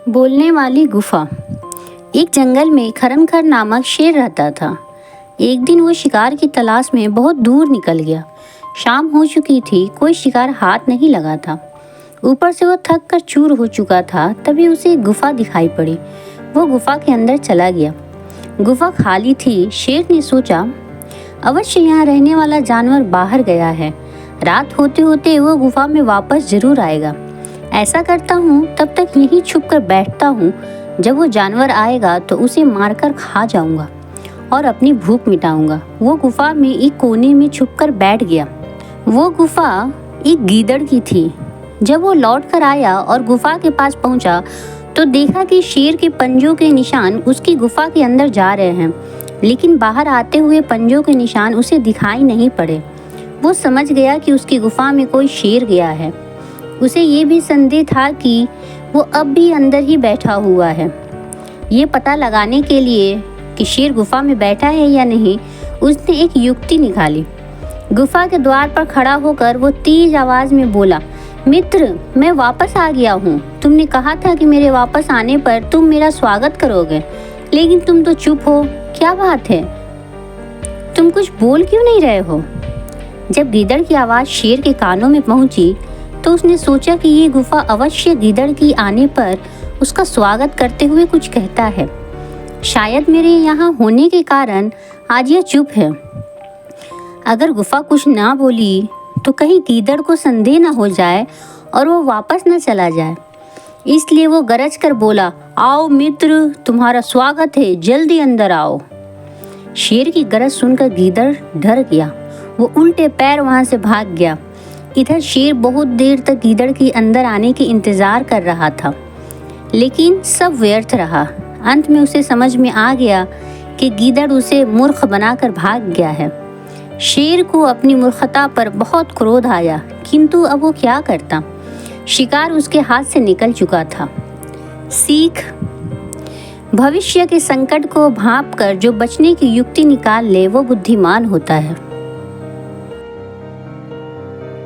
बोलने वाली गुफा। एक जंगल में खरनखर नामक शेर रहता था। एक दिन वो शिकार की तलाश में बहुत दूर निकल गया। शाम हो चुकी थी, कोई शिकार हाथ नहीं लगा था। ऊपर से वो थक कर चूर हो चुका था। तभी उसे एक गुफा दिखाई पड़ी। वो गुफा के अंदर चला गया। गुफा खाली थी। शेर ने सोचा, अवश्य यहाँ रहने वाला जानवर बाहर गया है। रात होते होते वो गुफा में वापस जरूर आएगा। ऐसा करता हूँ, तब तक यहीं छुप कर बैठता हूँ। जब वो जानवर आएगा तो उसे मारकर खा जाऊंगा और अपनी भूख मिटाऊंगा। वो गुफा में एक कोने में छुपकर बैठ गया। वो गुफा एक गीदड़ की थी। जब वो लौट कर आया और गुफा के पास पहुंचा तो देखा कि शेर के पंजों के निशान उसकी गुफा के अंदर जा रहे हैं, लेकिन बाहर आते हुए पंजों के निशान उसे दिखाई नहीं पड़े। वो समझ गया कि उसकी गुफा में कोई शेर गया है। उसे ये भी संदेह था कि वो अब भी अंदर ही बैठा हुआ है। ये पता लगाने के लिए कि शेर गुफा में बैठा है या नहीं, उसने एक युक्ति निकाली। गुफा के द्वार पर खड़ा होकर वो तेज आवाज में बोला, मित्र, मैं वापस आ गया हूँ। तुमने कहा था कि मेरे वापस आने पर तुम मेरा स्वागत करोगे, लेकिन तुम तो चुप हो। क्या बात है? तुम कुछ बोल क्यों नहीं रहे हो? जब गीदड़ की आवाज़ शेर के कानों में पहुंची तो उसने सोचा कि ये गुफा अवश्य गीदड़ की आने पर उसका स्वागत करते हुए कुछ कहता है। शायद मेरे यहाँ होने के कारण आज यह चुप है। अगर गुफा कुछ ना बोली तो कहीं गीदड़ को संदेह न हो जाए और वो वापस न चला जाए। इसलिए वो गरज कर बोला, आओ मित्र, तुम्हारा स्वागत है, जल्दी अंदर आओ। शेर की गरज सुनकर गीदड़ डर गया। वो उल्टे पैर वहाँ से भाग गया। इधर शेर बहुत देर तक गीदड़ के अंदर आने की इंतज़ार कर रहा था, लेकिन सब व्यर्थ रहा। अंत में उसे समझ में आ गया कि गीदड़ उसे मूर्ख बनाकर भाग गया है। शेर को अपनी मूर्खता पर बहुत क्रोध आया, किंतु अब वो क्या करता? शिकार उसके हाथ से निकल चुका था। सीख: भविष्य के संकट को भांप कर जो बचने की युक्ति निकाल ले वो बुद्धिमान होता है।